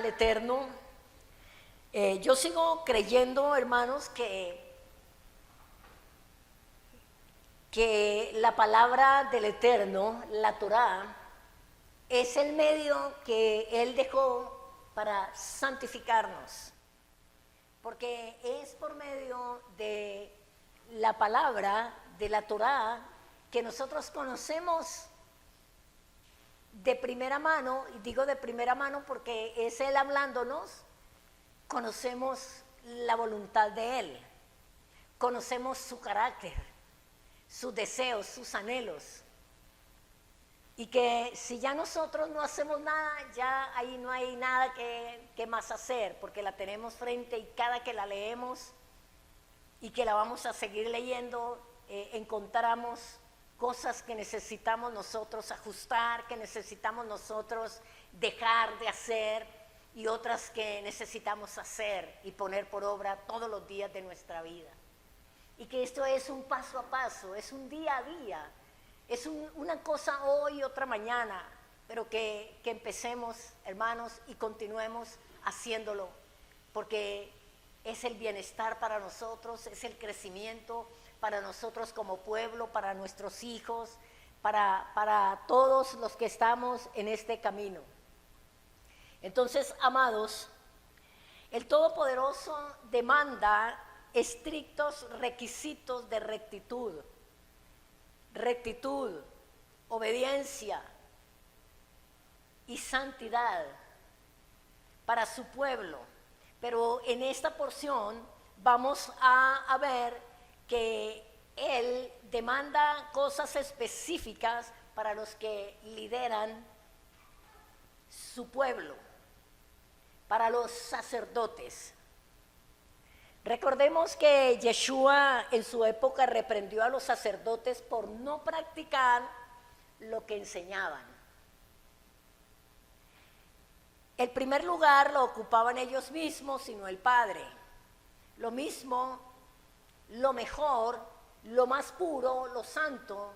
al Eterno. Yo sigo creyendo, hermanos, que la palabra del Eterno, la Torá, es el medio que Él dejó para santificarnos. Porque es por medio de la palabra de la Torá que nosotros conocemos de primera mano, y digo de primera mano porque es Él hablándonos, conocemos la voluntad de Él, conocemos su carácter, sus deseos, sus anhelos. Y que si ya nosotros no hacemos nada, ya ahí no hay nada que más hacer, porque la tenemos frente y cada que la leemos y que la vamos a seguir leyendo, encontramos cosas que necesitamos nosotros ajustar, que necesitamos nosotros dejar de hacer y otras que necesitamos hacer y poner por obra todos los días de nuestra vida. Y que esto es un paso a paso, es un día a día. Es una cosa hoy, otra mañana, pero que empecemos, hermanos, y continuemos haciéndolo, porque es el bienestar para nosotros, es el crecimiento para nosotros como pueblo, para nuestros hijos, para todos los que estamos en este camino. Entonces, amados, el Todopoderoso demanda estrictos requisitos de rectitud, obediencia y santidad para su pueblo. Pero en esta porción vamos a ver que Él demanda cosas específicas para los que lideran su pueblo, para los sacerdotes. Recordemos que Yeshua en su época reprendió a los sacerdotes por no practicar lo que enseñaban. El primer lugar lo ocupaban ellos mismos, sino el Padre. Lo mismo, lo mejor, lo más puro, lo santo,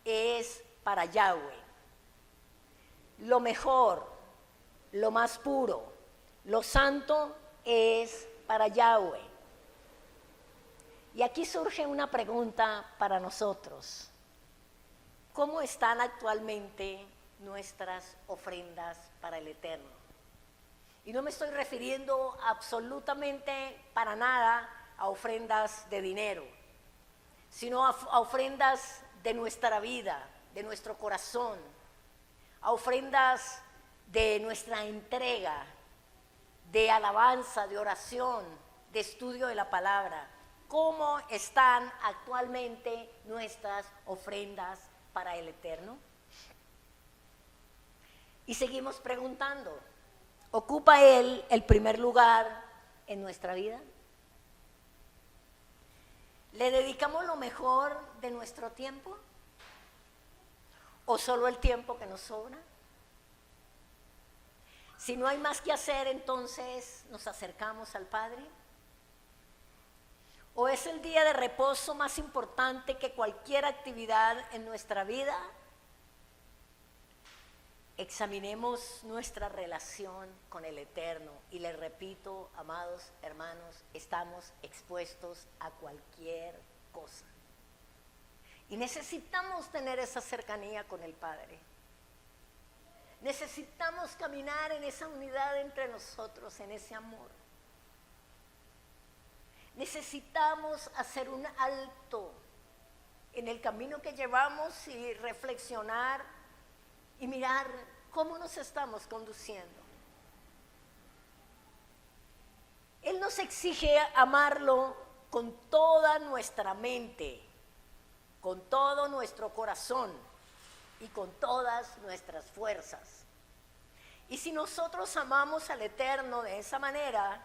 es para Yahweh. Lo mejor, lo más puro, lo santo es para Yahweh. Y aquí surge una pregunta para nosotros. ¿Cómo están actualmente nuestras ofrendas para el Eterno? Y no me estoy refiriendo absolutamente para nada a ofrendas de dinero, sino a ofrendas de nuestra vida, de nuestro corazón, a ofrendas de nuestra entrega, de alabanza, de oración, de estudio de la palabra. ¿Cómo están actualmente nuestras ofrendas para el Eterno? Y seguimos preguntando, ¿ocupa Él el primer lugar en nuestra vida? ¿Le dedicamos lo mejor de nuestro tiempo? ¿O solo el tiempo que nos sobra? Si no hay más que hacer, entonces nos acercamos al Padre. ¿O es el día de reposo más importante que cualquier actividad en nuestra vida? Examinemos nuestra relación con el Eterno. Y les repito, amados hermanos, estamos expuestos a cualquier cosa. Y necesitamos tener esa cercanía con el Padre. Necesitamos caminar en esa unidad entre nosotros, en ese amor. Necesitamos hacer un alto en el camino que llevamos y reflexionar y mirar cómo nos estamos conduciendo. Él nos exige amarlo con toda nuestra mente, con todo nuestro corazón y con todas nuestras fuerzas. Y si nosotros amamos al Eterno de esa manera,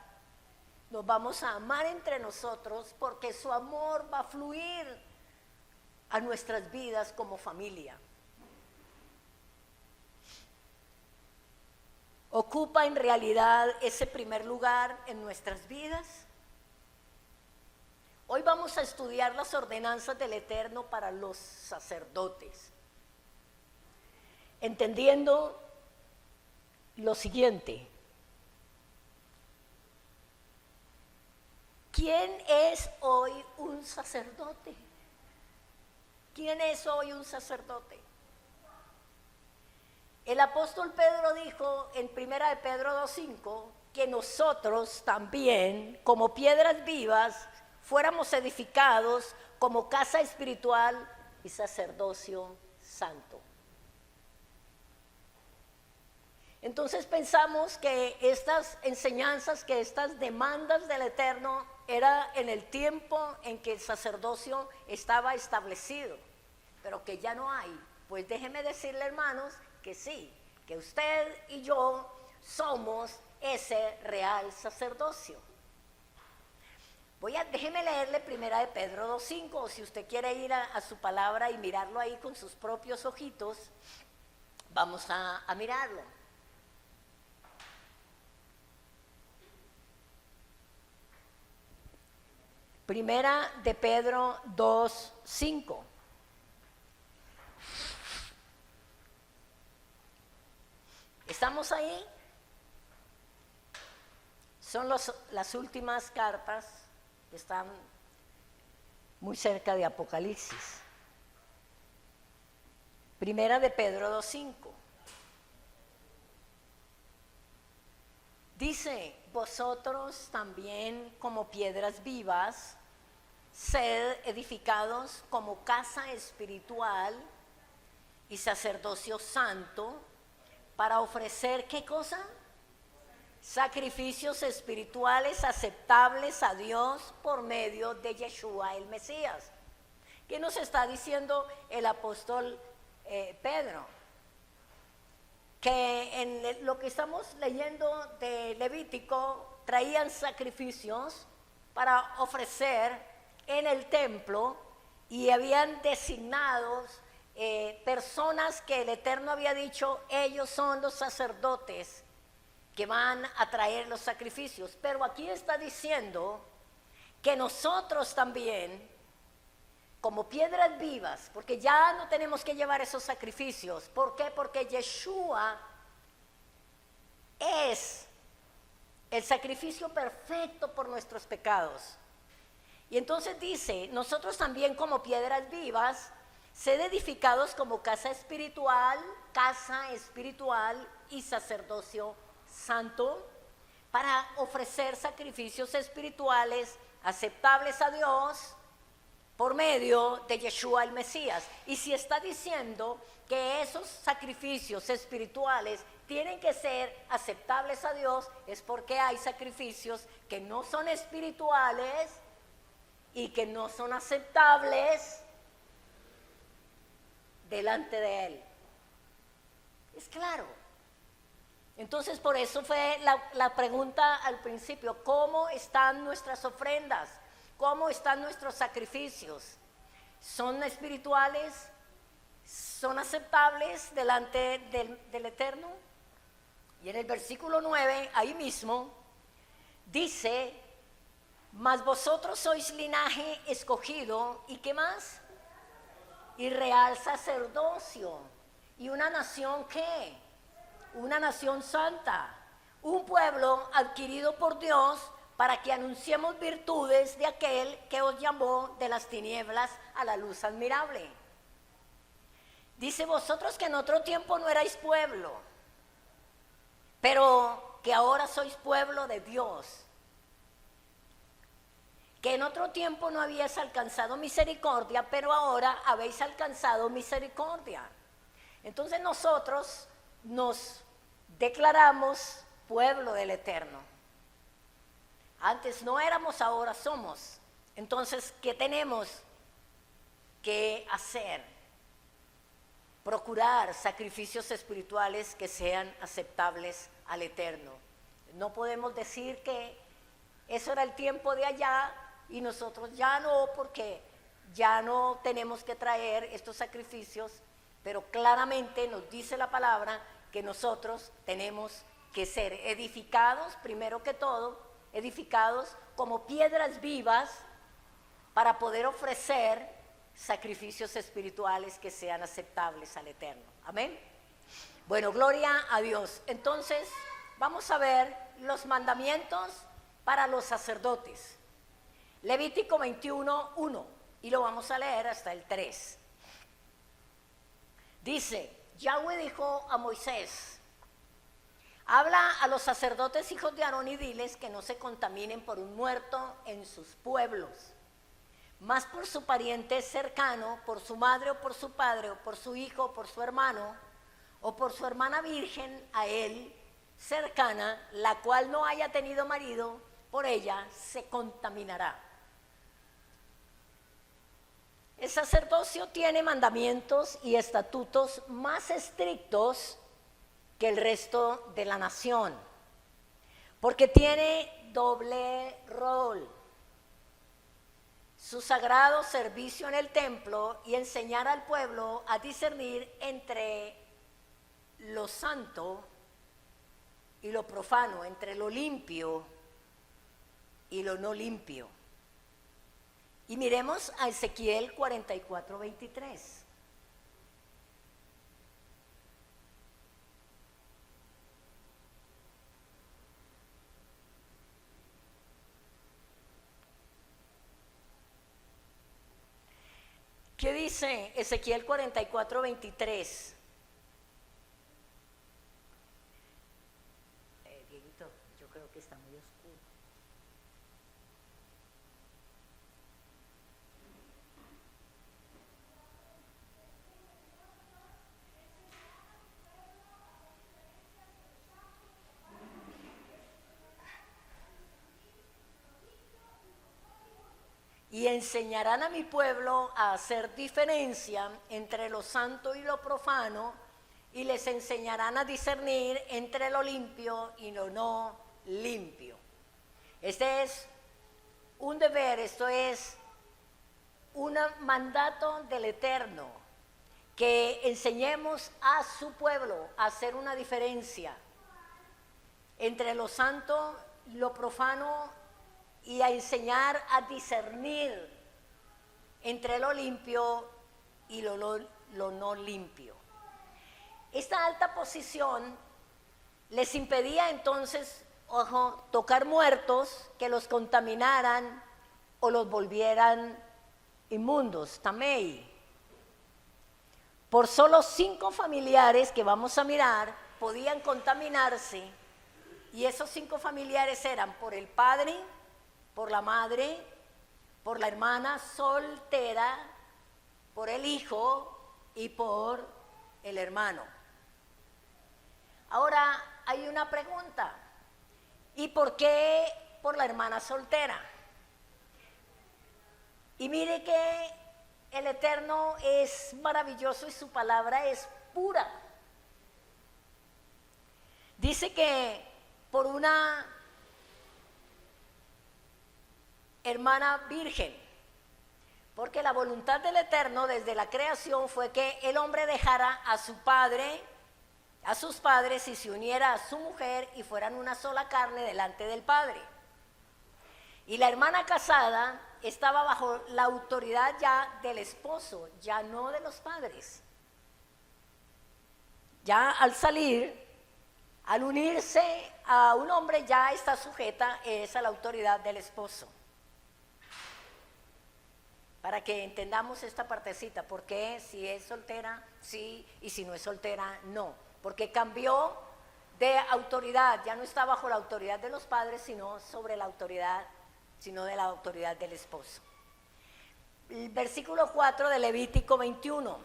nos vamos a amar entre nosotros, porque su amor va a fluir a nuestras vidas como familia. ¿Ocupa en realidad ese primer lugar en nuestras vidas? Hoy vamos a estudiar las ordenanzas del Eterno para los sacerdotes, entendiendo lo siguiente: ¿quién es hoy un sacerdote? ¿Quién es hoy un sacerdote? El apóstol Pedro dijo en 1 de Pedro 2:5 que nosotros también, como piedras vivas, fuéramos edificados como casa espiritual y sacerdocio santo. Entonces pensamos que estas enseñanzas, que estas demandas del Eterno era en el tiempo en que el sacerdocio estaba establecido, pero que ya no hay. Pues déjeme decirle, hermanos, que sí, que usted y yo somos ese real sacerdocio. Déjeme leerle 1 de Pedro 2:5, o si usted quiere ir a su palabra y mirarlo ahí con sus propios ojitos, vamos a mirarlo. Primera de Pedro 2:5. ¿Estamos ahí? Son las últimas cartas que están muy cerca de Apocalipsis. Primera de Pedro 2:5. Dice, vosotros también como piedras vivas, sed edificados como casa espiritual y sacerdocio santo, para ofrecer, ¿qué cosa? Sacrificios espirituales aceptables a Dios por medio de Yeshua el Mesías. ¿Qué nos está diciendo el apóstol Pedro? Que en lo que estamos leyendo de Levítico, traían sacrificios para ofrecer en el templo y habían designados personas que el Eterno había dicho, ellos son los sacerdotes que van a traer los sacrificios. Pero aquí está diciendo que nosotros también, como piedras vivas, porque ya no tenemos que llevar esos sacrificios. ¿Por qué? Porque Yeshua es el sacrificio perfecto por nuestros pecados. Y entonces dice, nosotros también como piedras vivas, sed edificados como casa espiritual y sacerdocio santo, para ofrecer sacrificios espirituales aceptables a Dios por medio de Yeshua el Mesías. Y si está diciendo que esos sacrificios espirituales tienen que ser aceptables a Dios, es porque hay sacrificios que no son espirituales y que no son aceptables delante de Él. Es claro. Entonces por eso fue la pregunta al principio, ¿cómo están nuestras ofrendas? ¿Cómo están nuestros sacrificios? ¿Son espirituales? ¿Son aceptables delante del Eterno? Y en el versículo 9, ahí mismo, dice, mas vosotros sois linaje escogido, ¿y qué más? Y real sacerdocio, y una nación, ¿qué? Una nación santa, un pueblo adquirido por Dios, para que anunciemos virtudes de aquel que os llamó de las tinieblas a la luz admirable. Dice, vosotros que en otro tiempo no erais pueblo, pero que ahora sois pueblo de Dios, que en otro tiempo no habíais alcanzado misericordia, pero ahora habéis alcanzado misericordia. Entonces nosotros nos declaramos pueblo del Eterno. Antes no éramos, ahora somos. Entonces, ¿qué tenemos que hacer? Procurar sacrificios espirituales que sean aceptables al Eterno. No podemos decir que eso era el tiempo de allá y nosotros ya no, porque ya no tenemos que traer estos sacrificios, pero claramente nos dice la palabra que nosotros tenemos que ser edificados, primero que todo, edificados como piedras vivas para poder ofrecer sacrificios espirituales que sean aceptables al Eterno. Amén. Bueno, gloria a Dios. Entonces, vamos a ver los mandamientos para los sacerdotes. Levítico 21:1, y lo vamos a leer hasta el 3. Dice, Yahweh dijo a Moisés, habla a los sacerdotes hijos de Aarón y diles que no se contaminen por un muerto en sus pueblos, más por su pariente cercano, por su madre o por su padre, o por su hijo o por su hermano, o por su hermana virgen a él cercana, la cual no haya tenido marido, por ella se contaminará. El sacerdocio tiene mandamientos y estatutos más estrictos que el resto de la nación, porque tiene doble rol: su sagrado servicio en el templo y enseñar al pueblo a discernir entre lo santo y lo profano, entre lo limpio y lo no limpio. Y miremos a Ezequiel 44:23. ¿Qué dice Ezequiel 44:23? Dieguito, yo creo que está muy oscuro. Y enseñarán a mi pueblo a hacer diferencia entre lo santo y lo profano, y les enseñarán a discernir entre lo limpio y lo no limpio. Este es un deber, esto es un mandato del Eterno, que enseñemos a su pueblo a hacer una diferencia entre lo santo, lo profano, y a enseñar a discernir entre lo limpio y lo no limpio. Esta alta posición les impedía entonces, ojo, tocar muertos que los contaminaran o los volvieran inmundos, tamei. Por solo 5 familiares que vamos a mirar podían contaminarse, y esos 5 familiares eran por el padre, por la madre, por la hermana soltera, por el hijo y por el hermano. Ahora hay una pregunta: ¿y por qué por la hermana soltera? Y mire que el Eterno es maravilloso y su palabra es pura. Dice que por una hermana virgen, porque la voluntad del Eterno desde la creación fue que el hombre dejara a su padre, a sus padres, y se uniera a su mujer y fueran una sola carne delante del Padre. Y la hermana casada estaba bajo la autoridad ya del esposo, ya no de los padres. Ya al salir, al unirse a un hombre, ya está sujeta a la autoridad del esposo. Para que entendamos esta partecita, ¿por qué si es soltera sí y si no es soltera no? Porque cambió de autoridad, ya no está bajo la autoridad de los padres, sino de la autoridad del esposo. El versículo 4 de Levítico 21.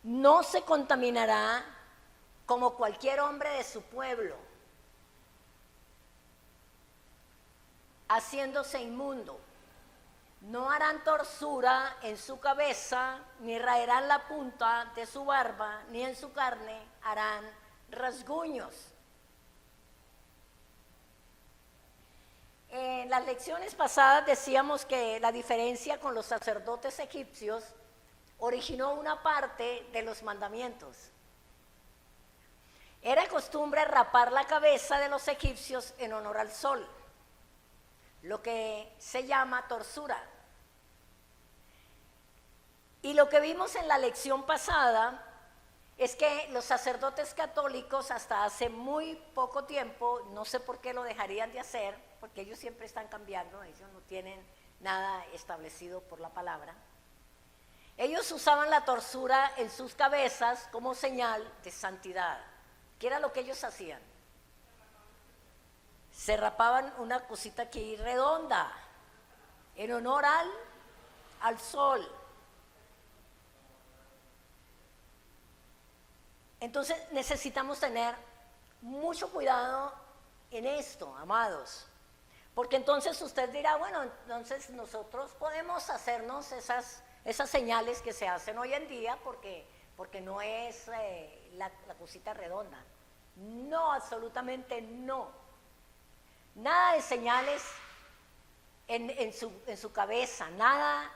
No se contaminará como cualquier hombre de su pueblo, haciéndose inmundo. No harán torsura en su cabeza, ni raerán la punta de su barba, ni en su carne harán rasguños. En las lecciones pasadas decíamos que la diferencia con los sacerdotes egipcios originó una parte de los mandamientos. Era costumbre rapar la cabeza de los egipcios en honor al sol, lo que se llama torsura. Y lo que vimos en la lección pasada es que los sacerdotes católicos hasta hace muy poco tiempo, no sé por qué lo dejarían de hacer, porque ellos siempre están cambiando, ellos no tienen nada establecido por la palabra. Ellos usaban la torsura en sus cabezas como señal de santidad. ¿Qué era lo que ellos hacían? Se rapaban una cosita aquí redonda, en honor al sol. Entonces necesitamos tener mucho cuidado en esto, amados. Porque entonces usted dirá, bueno, entonces nosotros podemos hacernos esas señales que se hacen hoy en día porque no es la cosita redonda. No, absolutamente no. Nada de señales en su cabeza, nada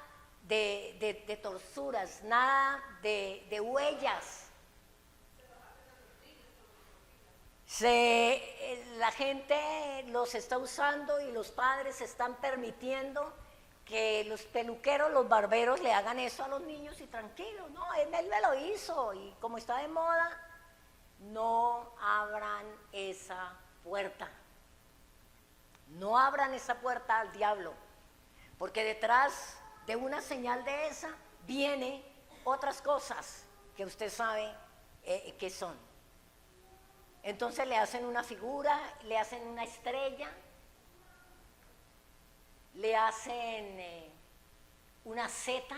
de torsuras, nada de huellas. La gente los está usando y los padres están permitiendo que los peluqueros, los barberos le hagan eso a los niños y tranquilo, no, él me lo hizo y como está de moda, no abran esa puerta. No abran esa puerta al diablo, porque detrás de una señal de esa viene otras cosas que usted sabe que son. Entonces le hacen una figura, le hacen una estrella, le hacen una seta.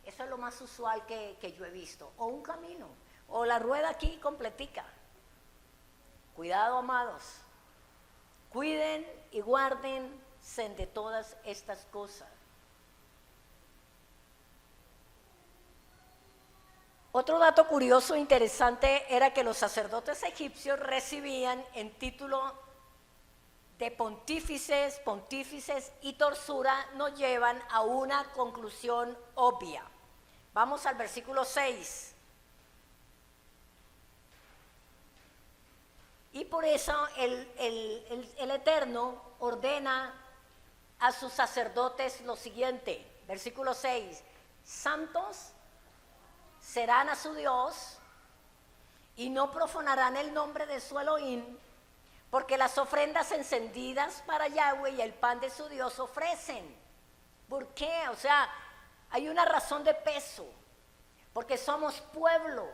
Eso es lo más usual que yo he visto. O un camino, o la rueda aquí completica. Cuidado, amados. Cuiden y guárdense de todas estas cosas. Otro dato curioso e interesante era que los sacerdotes egipcios recibían en título de pontífices y torsura nos llevan a una conclusión obvia. Vamos al versículo 6. Y por eso el Eterno ordena a sus sacerdotes lo siguiente, versículo 6, santos serán a su Dios y no profanarán el nombre de su Elohim, porque las ofrendas encendidas para Yahweh y el pan de su Dios ofrecen. ¿Por qué? O sea, hay una razón de peso, porque somos pueblo,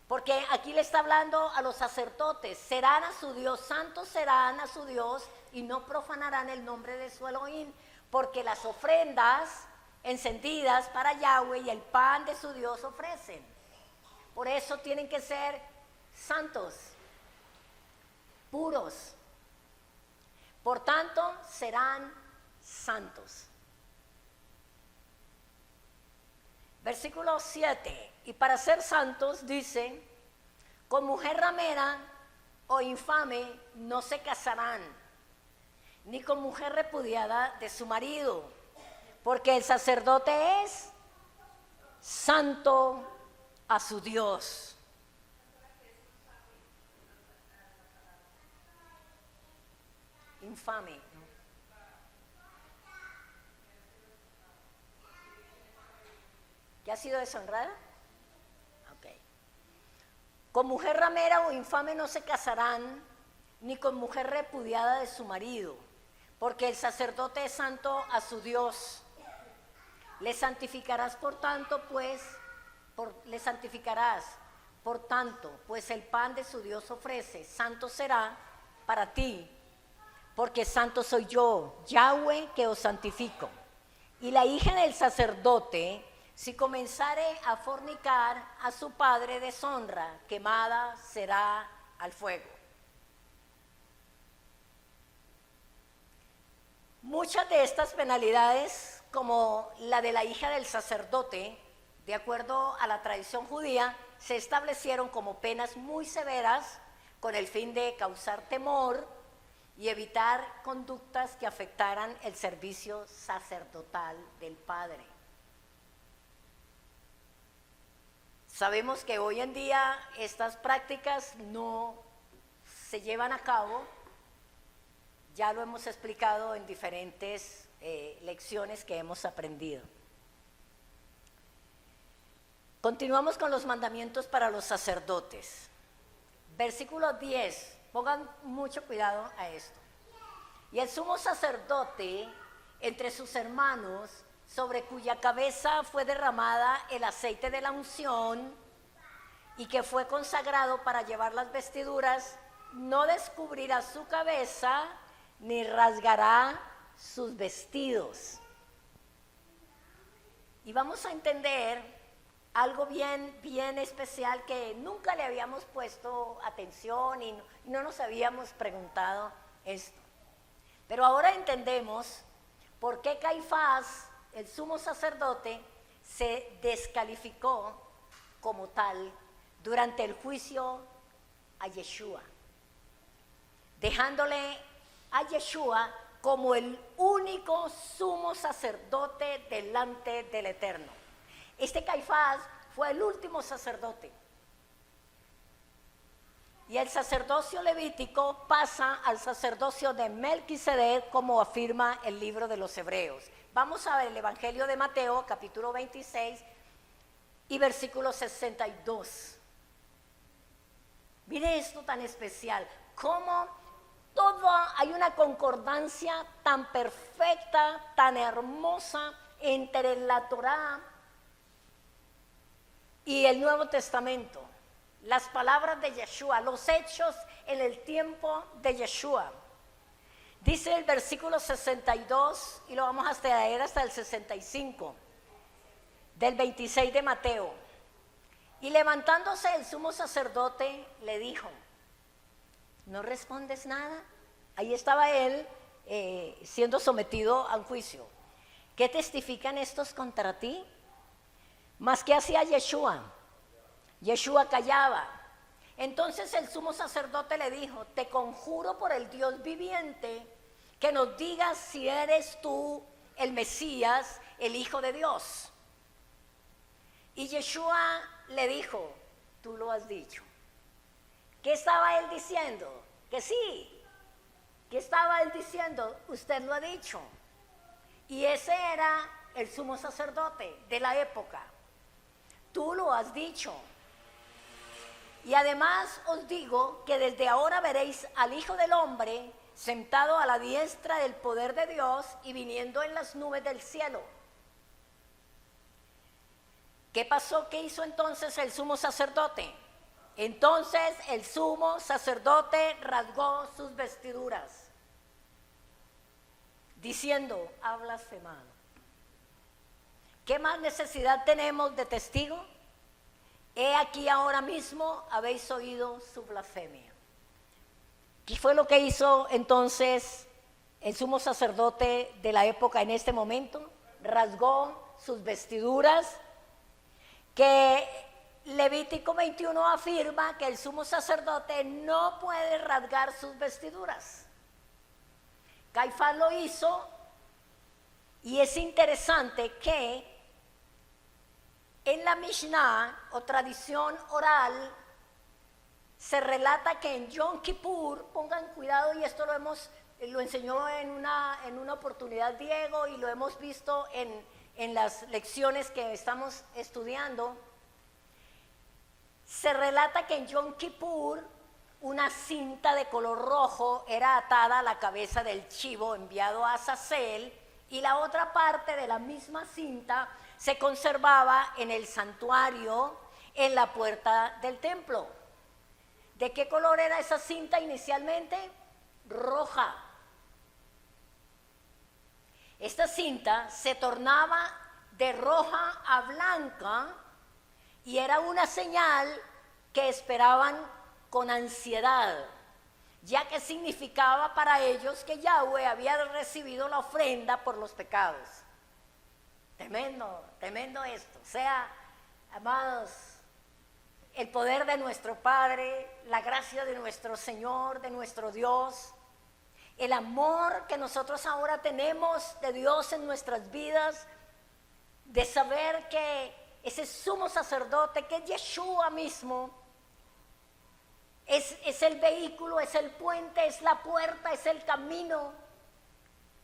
porque aquí le está hablando a los sacerdotes, serán a su Dios, santos serán a su Dios y no profanarán el nombre de su Elohim, porque las ofrendas encendidas para Yahweh y el pan de su Dios ofrecen. Por eso tienen que ser santos, puros. Por tanto, serán santos. Versículo 7. Y para ser santos, dice, con mujer ramera o infame no se casarán, ni con mujer repudiada de su marido, porque el sacerdote es santo a su Dios. Infame, ¿no? ¿Que ha sido deshonrada? Ok. Con mujer ramera o infame no se casarán, ni con mujer repudiada de su marido, porque el sacerdote es santo a su Dios. Le santificarás por tanto, pues el pan de su Dios ofrece, santo será para ti, porque santo soy yo, Yahweh, que os santifico. Y la hija del sacerdote, si comenzare a fornicar, a su padre deshonra, quemada será al fuego. Muchas de estas penalidades, como la de la hija del sacerdote, de acuerdo a la tradición judía, se establecieron como penas muy severas con el fin de causar temor y evitar conductas que afectaran el servicio sacerdotal del Padre. Sabemos que hoy en día estas prácticas no se llevan a cabo, ya lo hemos explicado en diferentes lecciones que hemos aprendido. Continuamos con los mandamientos para los sacerdotes. Versículo 10, pongan mucho cuidado a esto. Y el sumo sacerdote entre sus hermanos, sobre cuya cabeza fue derramada el aceite de la unción y que fue consagrado para llevar las vestiduras, no descubrirá su cabeza ni rasgará sus vestidos. Y vamos a entender algo bien especial que nunca le habíamos puesto atención y no nos habíamos preguntado esto. Pero ahora entendemos por qué Caifás, el sumo sacerdote, se descalificó como tal durante el juicio a Yeshua, dejándole a Yeshua como el único sumo sacerdote delante del Eterno. Este Caifás fue el último sacerdote. Y el sacerdocio levítico pasa al sacerdocio de Melquisedec, como afirma el libro de los Hebreos. Vamos a ver el Evangelio de Mateo, capítulo 26 y versículo 62. Mire esto tan especial, cómo hay una concordancia tan perfecta, tan hermosa entre la Torá y el Nuevo Testamento. Las palabras de Yeshua, los hechos en el tiempo de Yeshua. Dice el versículo 62, y lo vamos a leer hasta el 65, del 26 de Mateo. Y levantándose el sumo sacerdote, le dijo, ¿no respondes nada? Ahí estaba él siendo sometido a un juicio. ¿Qué testifican estos contra ti? Mas ¿qué hacía Yeshua? Yeshua callaba. Entonces el sumo sacerdote le dijo, te conjuro por el Dios viviente, que nos digas si eres tú el Mesías, el Hijo de Dios. Y Yeshua le dijo, tú lo has dicho. ¿Qué estaba él diciendo? Que sí. ¿Qué estaba él diciendo? Usted lo ha dicho. Y ese era el sumo sacerdote de la época. Tú lo has dicho. Y además os digo que desde ahora veréis al Hijo del Hombre sentado a la diestra del poder de Dios y viniendo en las nubes del cielo. ¿Qué pasó? ¿Qué hizo entonces el sumo sacerdote? Entonces el sumo sacerdote rasgó sus vestiduras, diciendo, ha blasfemado. ¿Qué más necesidad tenemos de testigo? He aquí ahora mismo habéis oído su blasfemia. ¿Qué fue lo que hizo entonces el sumo sacerdote de la época en este momento? Rasgó sus vestiduras, que Levítico 21 afirma que el sumo sacerdote no puede rasgar sus vestiduras. Caifás lo hizo, y es interesante que en la Mishnah o tradición oral se relata que en Yom Kippur, pongan cuidado, y esto lo enseñó en una oportunidad Diego y lo hemos visto en las lecciones que estamos estudiando, se relata que en Yom Kippur una cinta de color rojo era atada a la cabeza del chivo enviado a Azazel, y la otra parte de la misma cinta se conservaba en el santuario, en la puerta del templo. ¿De qué color era esa cinta inicialmente? Roja. Esta cinta se tornaba de roja a blanca y era una señal que esperaban con ansiedad, ya que significaba para ellos que Yahweh había recibido la ofrenda por los pecados. Tremendo esto. O sea, amados, el poder de nuestro Padre, la gracia de nuestro Señor, de nuestro Dios, el amor que nosotros ahora tenemos de Dios en nuestras vidas, de saber que ese sumo sacerdote, que es Yeshua mismo, es el vehículo, es el puente, es la puerta, es el camino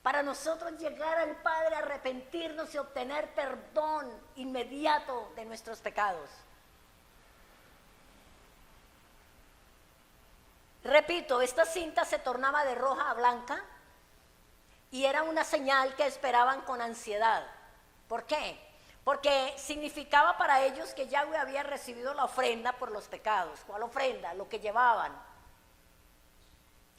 para nosotros llegar al Padre, arrepentirnos y obtener perdón inmediato de nuestros pecados. Repito, esta cinta se tornaba de roja a blanca y era una señal que esperaban con ansiedad. ¿Por qué? Porque significaba para ellos que Yahweh había recibido la ofrenda por los pecados. ¿Cuál ofrenda? Lo que llevaban.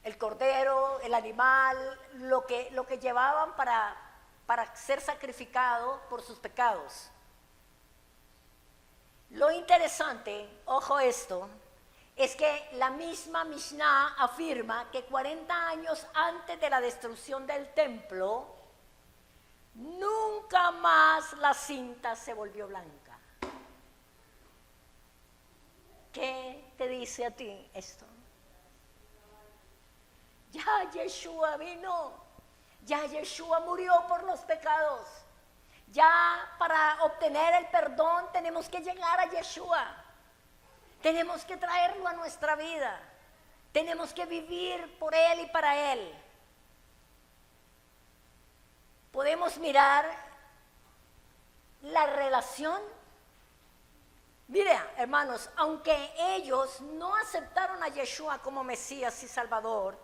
El cordero, el animal, lo que llevaban para ser sacrificado por sus pecados. Lo interesante, ojo esto, es que la misma Mishnah afirma que 40 años antes de la destrucción del templo, nunca más la cinta se volvió blanca. ¿Qué te dice a ti esto? Ya Yeshua vino, ya Yeshua murió por los pecados. Ya para obtener el perdón tenemos que llegar a Yeshua. Tenemos que traerlo a nuestra vida. Tenemos que vivir por Él y para Él. Podemos mirar la relación. Mira, hermanos, aunque ellos no aceptaron a Yeshua como Mesías y Salvador,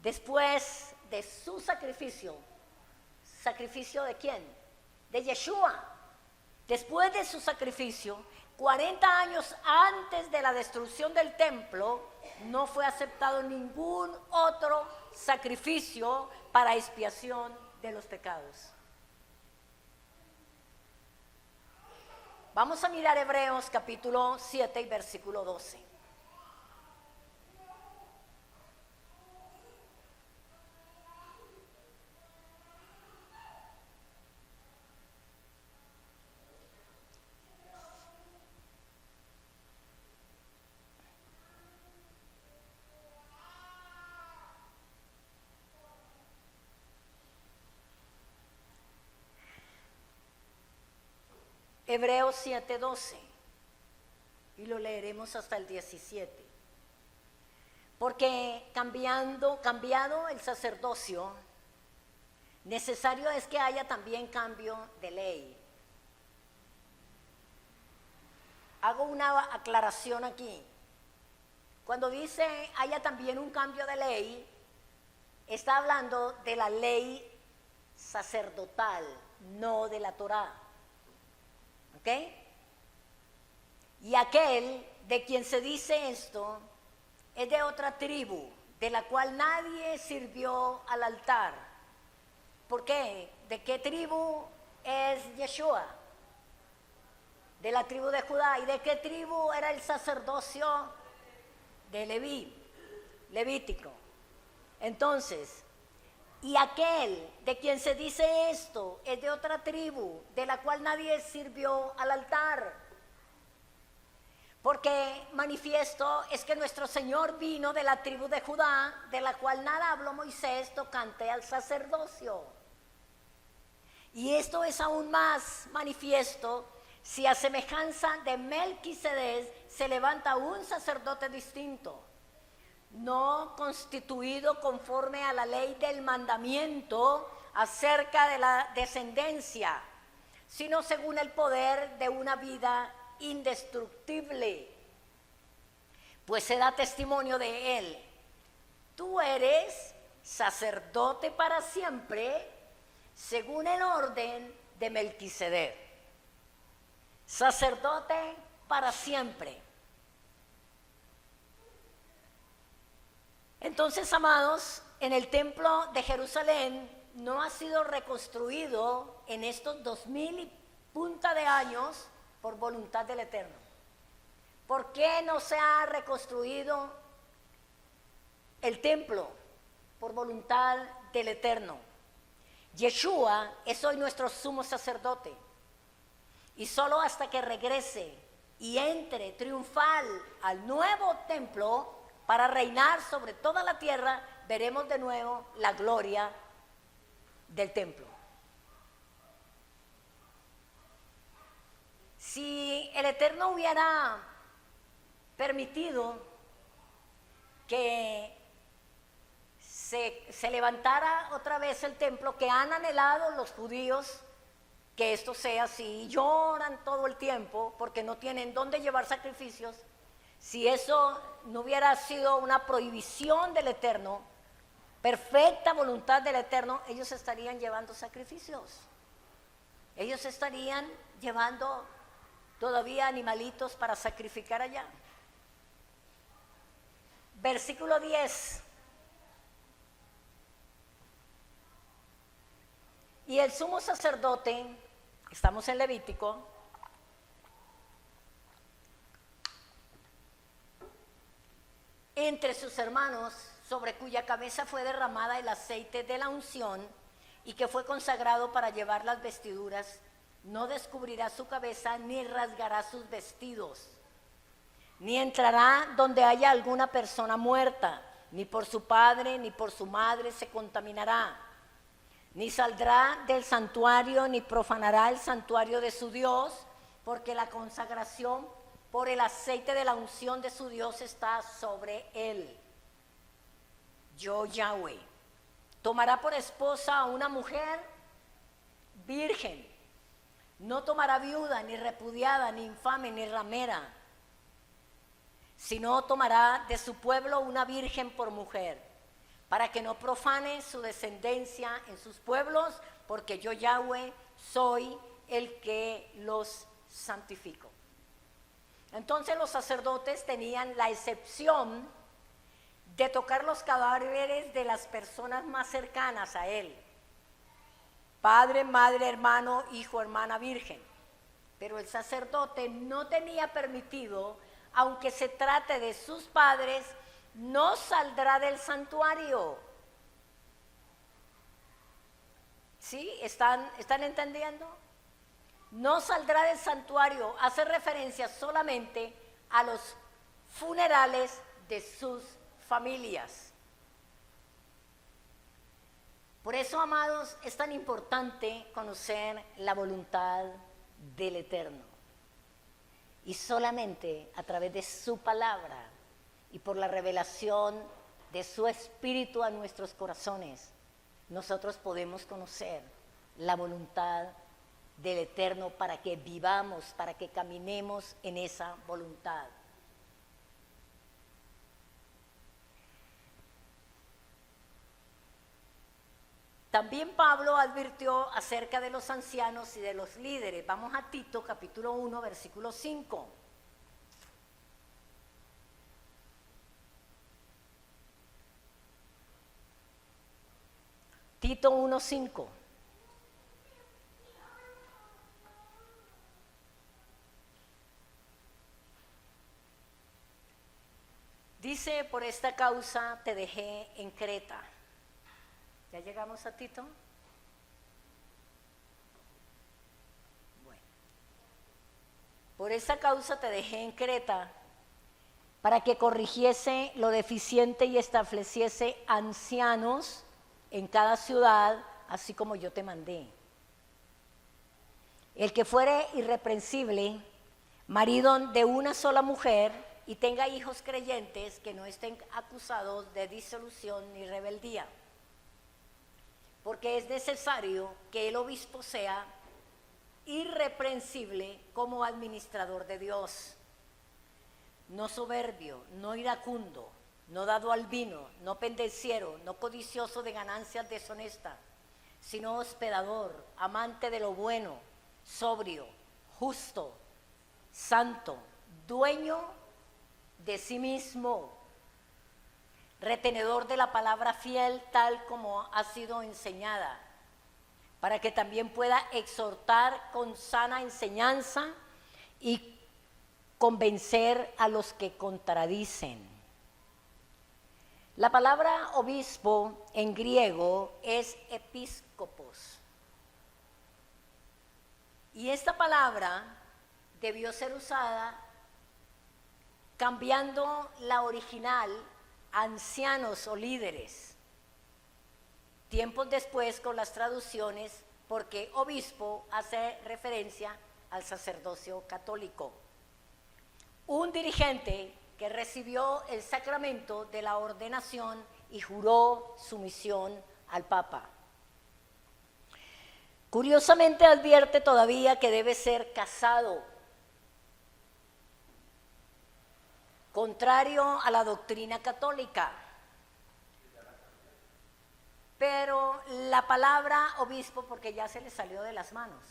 después de su sacrificio, ¿sacrificio de quién? De Yeshua. Después de su sacrificio, 40 años antes de la destrucción del templo, no fue aceptado ningún otro sacrificio para expiación de los pecados. Vamos a mirar Hebreos capítulo 7 y versículo 12. Hebreos 7:12, y lo leeremos hasta el 17. Porque cambiado el sacerdocio, necesario es que haya también cambio de ley. Hago una aclaración aquí. Cuando dice haya también un cambio de ley, está hablando de la ley sacerdotal, no de la Torá. ¿Ok? Y aquel de quien se dice esto es de otra tribu, de la cual nadie sirvió al altar. ¿Por qué? ¿De qué tribu es Yeshua? De la tribu de Judá. ¿Y de qué tribu era el sacerdocio? De Levítico. Entonces, y aquel de quien se dice esto es de otra tribu, de la cual nadie sirvió al altar. Porque manifiesto es que nuestro Señor vino de la tribu de Judá, de la cual nada habló Moisés tocante al sacerdocio. Y esto es aún más manifiesto si a semejanza de Melquisedec se levanta un sacerdote distinto, no constituido conforme a la ley del mandamiento acerca de la descendencia, sino según el poder de una vida indestructible. Pues se da testimonio de él: tú eres sacerdote para siempre, según el orden de Melquisedec. Sacerdote para siempre. Entonces, amados, en el templo de Jerusalén no ha sido reconstruido en estos 2000 y punta de años por voluntad del Eterno. ¿Por qué no se ha reconstruido el templo? Por voluntad del Eterno. Yeshua es hoy nuestro sumo sacerdote, y solo hasta que regrese y entre triunfal al nuevo templo para reinar sobre toda la tierra, veremos de nuevo la gloria del templo. Si el Eterno hubiera permitido que se levantara otra vez el templo que han anhelado los judíos, que esto sea así, y lloran todo el tiempo porque no tienen dónde llevar sacrificios. Si eso no hubiera sido una prohibición del Eterno, perfecta voluntad del Eterno, ellos estarían llevando sacrificios. Ellos estarían llevando todavía animalitos para sacrificar allá. Versículo 10. Y el sumo sacerdote, estamos en Levítico, entre sus hermanos, sobre cuya cabeza fue derramada el aceite de la unción y que fue consagrado para llevar las vestiduras, no descubrirá su cabeza ni rasgará sus vestidos, ni entrará donde haya alguna persona muerta, ni por su padre ni por su madre se contaminará, ni saldrá del santuario ni profanará el santuario de su Dios, porque la consagración por el aceite de la unción de su Dios está sobre él. Yo, Yahweh. Tomará por esposa a una mujer virgen. No tomará viuda, ni repudiada, ni infame, ni ramera, sino tomará de su pueblo una virgen por mujer, para que no profane su descendencia en sus pueblos, porque yo, Yahweh, soy el que los santifico. Entonces los sacerdotes tenían la excepción de tocar los cadáveres de las personas más cercanas a él: padre, madre, hermano, hijo, hermana, virgen. Pero el sacerdote no tenía permitido, aunque se trate de sus padres, no saldrá del santuario. ¿Sí? ¿Están entendiendo? No saldrá del santuario. Hace referencia solamente a los funerales de sus familias. Por eso, amados, es tan importante conocer la voluntad del Eterno. Y solamente a través de su palabra y por la revelación de su Espíritu a nuestros corazones, nosotros podemos conocer la voluntad del Eterno para que vivamos, para que caminemos en esa voluntad. También Pablo advirtió acerca de los ancianos y de los líderes. Vamos a Tito, capítulo 1, versículo 5. Tito 1, 5. Dice: por esta causa te dejé en Creta. ¿Ya llegamos a Tito? Bueno. Por esta causa te dejé en Creta, para que corrigiese lo deficiente y estableciese ancianos en cada ciudad, así como yo te mandé. El que fuere irreprensible, marido de una sola mujer, y tenga hijos creyentes, que no estén acusados de disolución ni rebeldía. Porque es necesario que el obispo sea irreprensible como administrador de Dios, no soberbio, no iracundo, no dado al vino, no pendenciero, no codicioso de ganancias deshonestas, sino hospedador, amante de lo bueno, sobrio, justo, santo, dueño de sí mismo, retenedor de la palabra fiel tal como ha sido enseñada, para que también pueda exhortar con sana enseñanza y convencer a los que contradicen. La palabra obispo en griego es episcopos. Y esta palabra debió ser usada cambiando la original ancianos o líderes. Tiempos después con las traducciones, porque obispo hace referencia al sacerdocio católico. Un dirigente que recibió el sacramento de la ordenación y juró sumisión al Papa. Curiosamente advierte todavía que debe ser casado, contrario a la doctrina católica. Pero la palabra obispo, porque ya se le salió de las manos,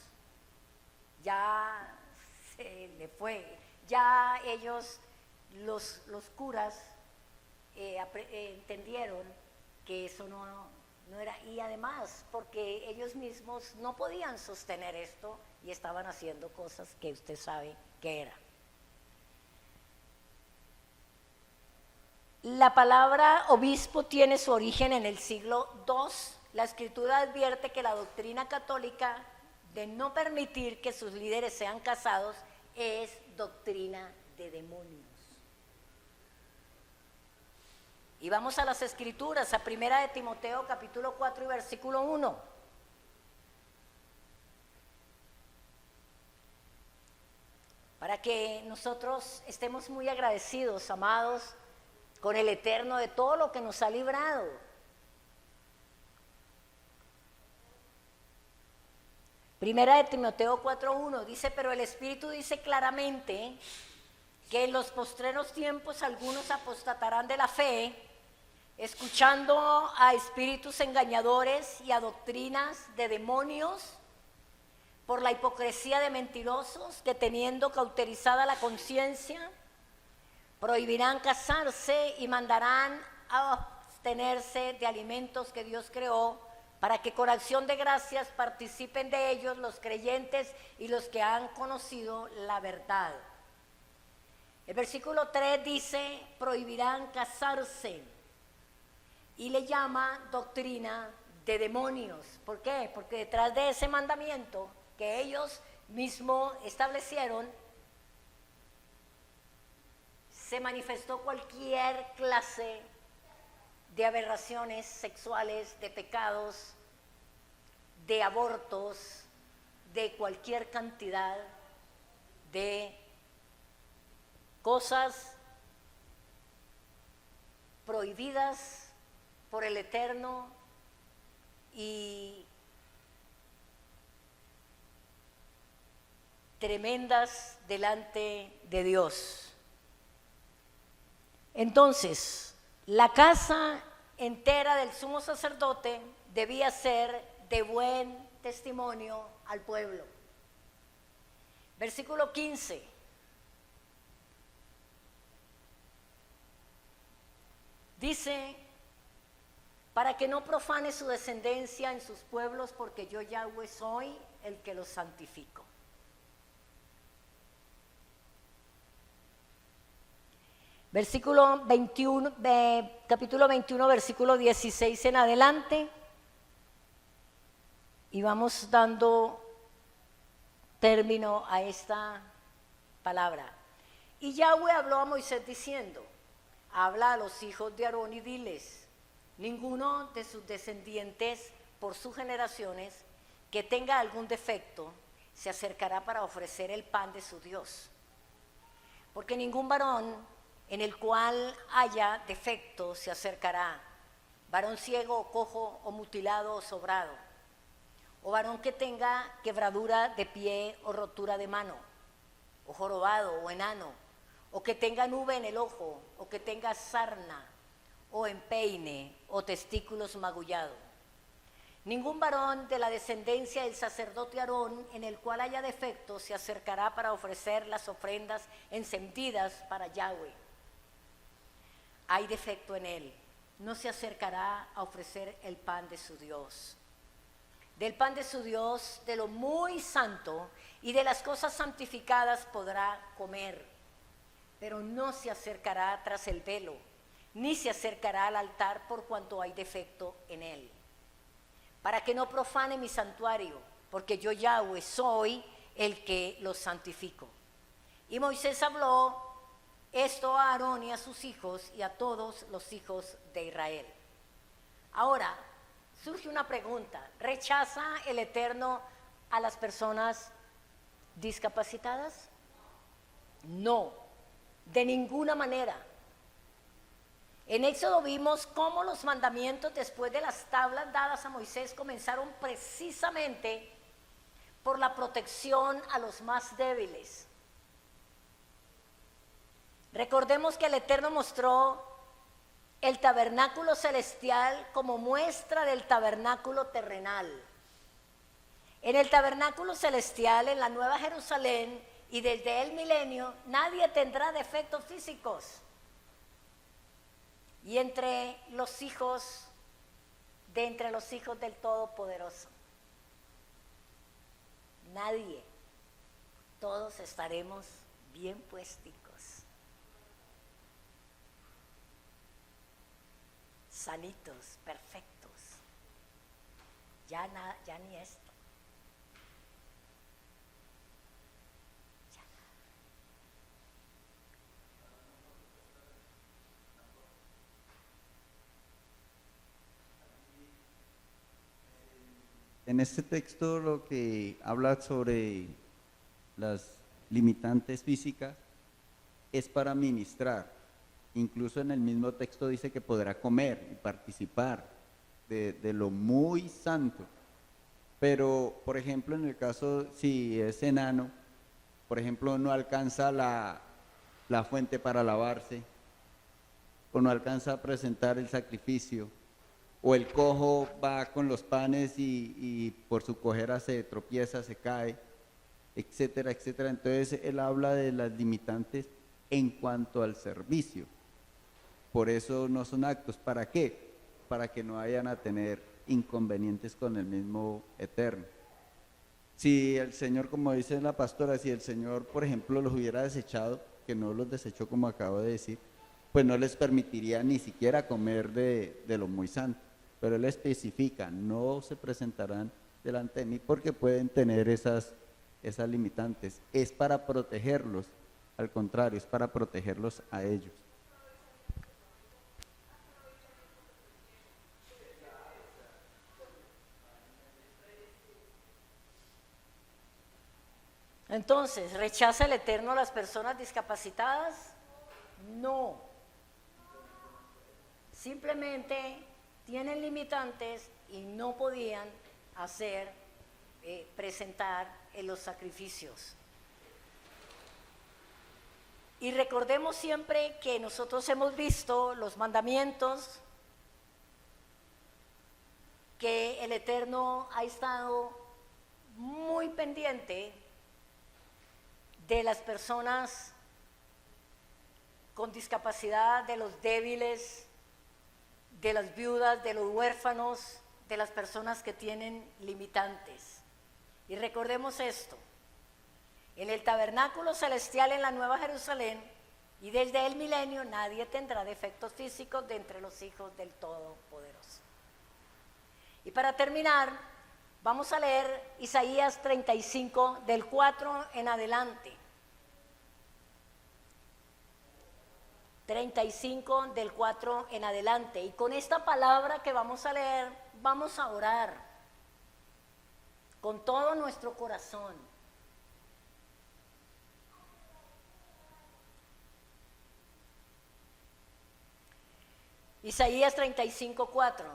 ya se le fue, ya ellos, los curas, entendieron que eso no era, y además porque ellos mismos no podían sostener esto y estaban haciendo cosas que usted sabe que era. La palabra obispo tiene su origen en el siglo II. La Escritura advierte que la doctrina católica de no permitir que sus líderes sean casados es doctrina de demonios. Y vamos a las Escrituras, a 1 de Timoteo capítulo 4 y versículo 1. Para que nosotros estemos muy agradecidos, amados, con el Eterno de todo lo que nos ha librado. Primera de Timoteo 4:1 dice, pero el Espíritu dice claramente que en los postreros tiempos algunos apostatarán de la fe, escuchando a espíritus engañadores y a doctrinas de demonios, por la hipocresía de mentirosos que teniendo cauterizada la conciencia, prohibirán casarse y mandarán a abstenerse de alimentos que Dios creó, para que con acción de gracias participen de ellos los creyentes y los que han conocido la verdad. El versículo 3 dice, prohibirán casarse, y le llama doctrina de demonios. ¿Por qué? Porque detrás de ese mandamiento que ellos mismos establecieron, se manifestó cualquier clase de aberraciones sexuales, de pecados, de abortos, de cualquier cantidad de cosas prohibidas por el Eterno y tremendas delante de Dios. Entonces, la casa entera del sumo sacerdote debía ser de buen testimonio al pueblo. Versículo 15. Dice, para que no profane su descendencia en sus pueblos, porque yo Yahweh soy el que los santifico. Versículo 21, capítulo 21, versículo 16 en adelante, y vamos dando término a esta palabra. Y Yahweh habló a Moisés diciendo, habla a los hijos de Aarón y diles, ninguno de sus descendientes por sus generaciones que tenga algún defecto se acercará para ofrecer el pan de su Dios, porque ningún varón en el cual haya defecto se acercará, varón ciego o cojo o mutilado o sobrado, o varón que tenga quebradura de pie o rotura de mano, o jorobado o enano, o que tenga nube en el ojo, o que tenga sarna, o empeine, o testículos magullados. Ningún varón de la descendencia del sacerdote Aarón en el cual haya defecto se acercará para ofrecer las ofrendas encendidas para Yahweh. Hay defecto en él, no se acercará a ofrecer el pan de su Dios. Del pan de su Dios, de lo muy santo y de las cosas santificadas podrá comer, pero no se acercará tras el velo, ni se acercará al altar por cuanto hay defecto en él, para que no profane mi santuario, porque yo Yahweh soy el que los santifico. Y Moisés habló esto a Aarón y a sus hijos y a todos los hijos de Israel. Ahora, surge una pregunta. ¿Rechaza el Eterno a las personas discapacitadas? No, de ninguna manera. En Éxodo vimos cómo los mandamientos después de las tablas dadas a Moisés comenzaron precisamente por la protección a los más débiles. Recordemos que el Eterno mostró el tabernáculo celestial como muestra del tabernáculo terrenal. En el tabernáculo celestial, en la Nueva Jerusalén y desde el milenio, nadie tendrá defectos físicos. Y entre los hijos del Todopoderoso, nadie, todos estaremos bien puesticos, sanitos, perfectos, ya ni esto. En este texto lo que habla sobre las limitantes físicas es para ministrar. Incluso en el mismo texto dice que podrá comer y participar de lo muy santo. Pero, por ejemplo, en el caso si es enano, por ejemplo, no alcanza la fuente para lavarse, o no alcanza a presentar el sacrificio, o el cojo va con los panes y por su cojera se tropieza, se cae, etcétera, etcétera. Entonces él habla de las limitantes en cuanto al servicio. Por eso no son actos. ¿Para qué? Para que no vayan a tener inconvenientes con el mismo Eterno. Si el Señor, como dice la pastora, si el Señor, por ejemplo, los hubiera desechado, que no los desechó como acabo de decir, pues no les permitiría ni siquiera comer de lo muy santo. Pero Él especifica, no se presentarán delante de mí porque pueden tener esas limitantes. Es para protegerlos, al contrario, es para protegerlos a ellos. Entonces, ¿rechaza el Eterno a las personas discapacitadas? No. Simplemente tienen limitantes y no podían presentar en los sacrificios. Y recordemos siempre que nosotros hemos visto los mandamientos, que el Eterno ha estado muy pendiente de las personas con discapacidad, de los débiles, de las viudas, de los huérfanos, de las personas que tienen limitantes. Y recordemos esto, en el tabernáculo celestial en la Nueva Jerusalén y desde el milenio nadie tendrá defectos físicos de entre los hijos del Todopoderoso. Y para terminar, vamos a leer Isaías 35 del 4 en adelante. 35 del 4 en adelante. Y con esta palabra que vamos a leer, vamos a orar con todo nuestro corazón. Isaías 35, 4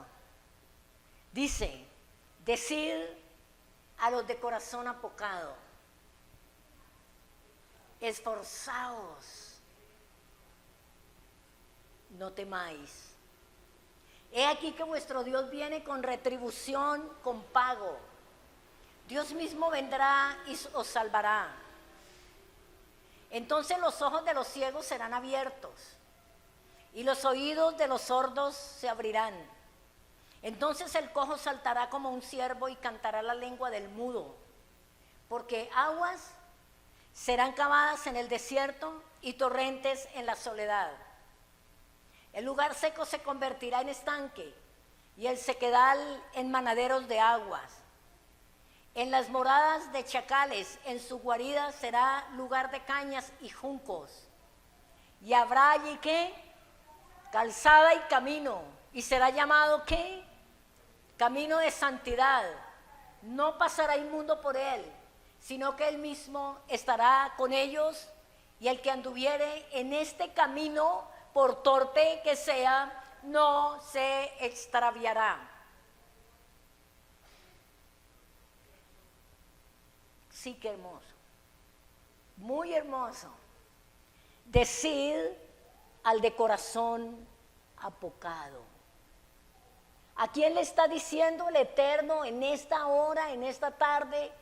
dice: decid a los de corazón apocado, esforzaos, no temáis. He aquí que vuestro Dios viene con retribución, con pago. Dios mismo vendrá y os salvará. Entonces los ojos de los ciegos serán abiertos y los oídos de los sordos se abrirán. Entonces el cojo saltará como un ciervo y cantará la lengua del mudo, porque aguas serán cavadas en el desierto y torrentes en la soledad. El lugar seco se convertirá en estanque y el sequedal en manaderos de aguas. En las moradas de chacales, en su guarida será lugar de cañas y juncos. Y habrá allí ¿qué? Calzada y camino. Y será llamado ¿qué? Camino de santidad. No pasará inmundo por él, sino que él mismo estará con ellos. Y el que anduviere en este camino por torpe que sea, no se extraviará. Sí, qué hermoso, muy hermoso. Decid al de corazón apocado. ¿A quién le está diciendo el Eterno en esta hora, en esta tarde?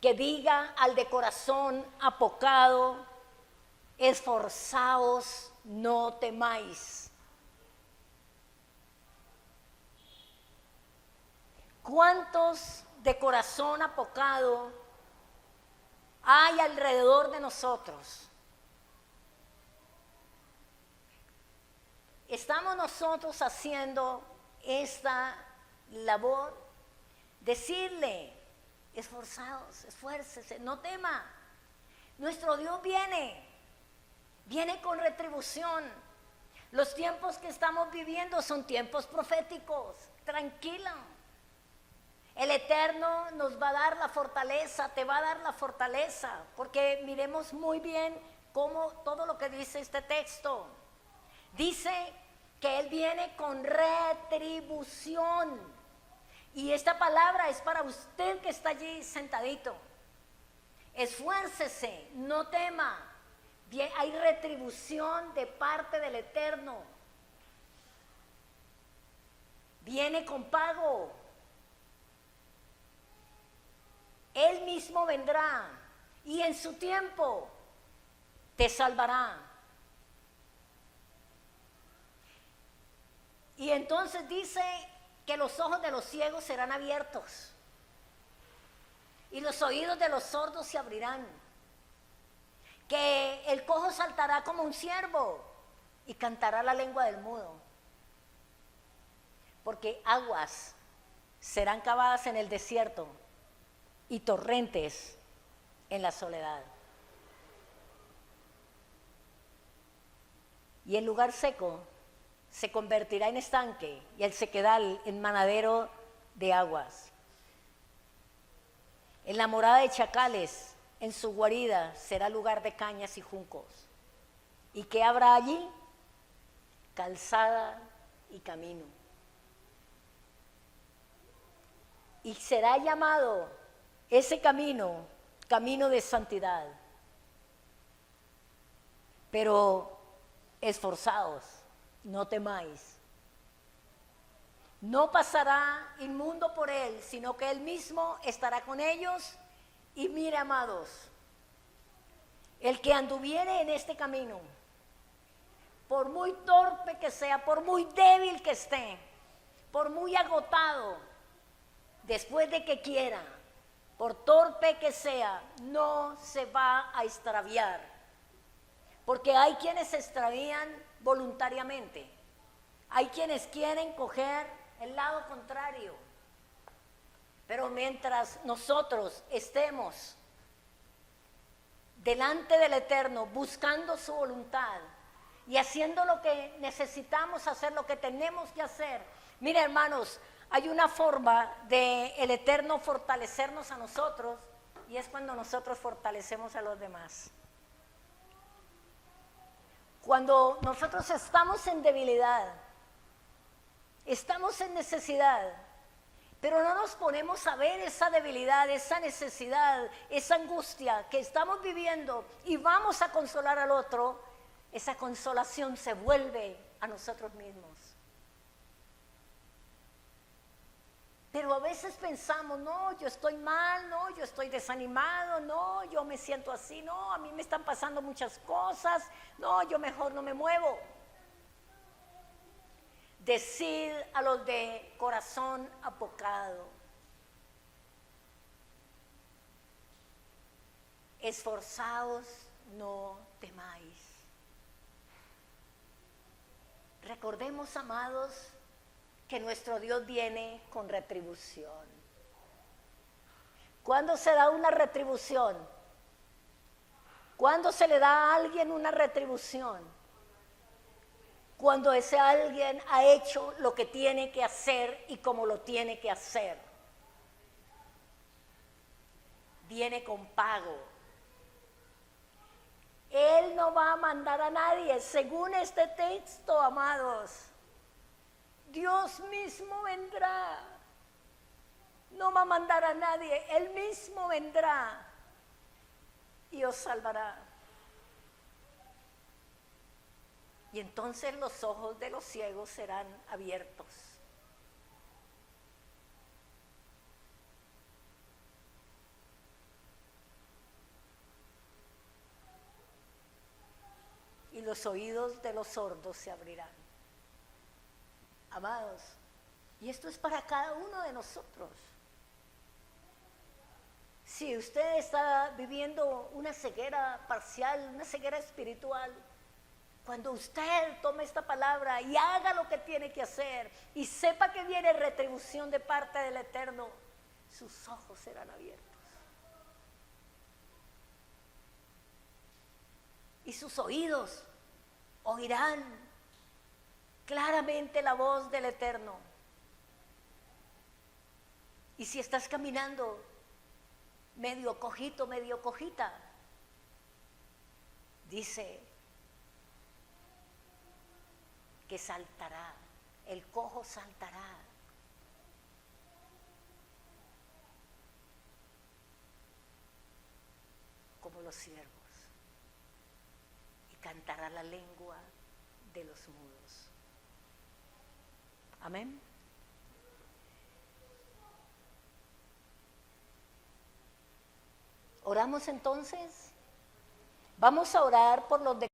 Que diga al de corazón apocado: esforzaos, no temáis. ¿Cuántos de corazón apocado hay alrededor de nosotros? ¿Estamos nosotros haciendo esta labor? Decirle: esforzados, esfuércese, no tema. Nuestro Dios viene con retribución. Los tiempos que estamos viviendo son tiempos proféticos. Tranquila. El Eterno nos va a dar la fortaleza, te va a dar la fortaleza, porque miremos muy bien cómo todo lo que dice este texto. Dice que Él viene con retribución. Y esta palabra es para usted que está allí sentadito. Esfuércese, no tema. Bien, hay retribución de parte del Eterno. Viene con pago. Él mismo vendrá y en su tiempo te salvará. Y entonces dice que los ojos de los ciegos serán abiertos y los oídos de los sordos se abrirán, que el cojo saltará como un ciervo y cantará la lengua del mudo, porque aguas serán cavadas en el desierto y torrentes en la soledad. Y el lugar seco se convertirá en estanque y el sequedal en manadero de aguas. En la morada de chacales, en su guarida, será lugar de cañas y juncos. ¿Y qué habrá allí? Calzada y camino. Y será llamado ese camino, camino de santidad. Pero esforzaos, no temáis. No pasará inmundo por él, sino que él mismo estará con ellos. Y mire, amados, el que anduviere en este camino, por muy torpe que sea, por muy débil que esté, por muy agotado, después de que quiera, por torpe que sea, no se va a extraviar. Porque hay quienes se extravían voluntariamente. Hay quienes quieren coger el lado contrario. Pero mientras nosotros estemos delante del Eterno, buscando su voluntad y haciendo lo que necesitamos hacer, lo que tenemos que hacer. Mira, hermanos, hay una forma de el Eterno fortalecernos a nosotros, y es cuando nosotros fortalecemos a los demás. Cuando nosotros estamos en debilidad, estamos en necesidad, pero no nos ponemos a ver esa debilidad, esa necesidad, esa angustia que estamos viviendo y vamos a consolar al otro, esa consolación se vuelve a nosotros mismos. Pero a veces pensamos: no, yo estoy mal, no, yo estoy desanimado, no, yo me siento así, no, a mí me están pasando muchas cosas, no, yo mejor no me muevo. Decid a los de corazón apocado: esforzaos, no temáis. Recordemos, amados, que nuestro Dios viene con retribución. ¿Cuándo se da una retribución? ¿Cuándo se le da a alguien una retribución? Cuando ese alguien ha hecho lo que tiene que hacer y como lo tiene que hacer. Viene con pago. Él no va a mandar a nadie. Según este texto, amados, Dios mismo vendrá. No va a mandar a nadie. Él mismo vendrá y os salvará. Y entonces los ojos de los ciegos serán abiertos. Y los oídos de los sordos se abrirán. Amados, y esto es para cada uno de nosotros. Si usted está viviendo una ceguera parcial, una ceguera espiritual, cuando usted tome esta palabra y haga lo que tiene que hacer y sepa que viene retribución de parte del Eterno, sus ojos serán abiertos. Y sus oídos oirán claramente la voz del Eterno. Y si estás caminando medio cojito, medio cojita, dice que saltará, el cojo saltará. Como los siervos. Y cantará la lengua de los mudos. Amén. Oramos entonces. Vamos a orar por los de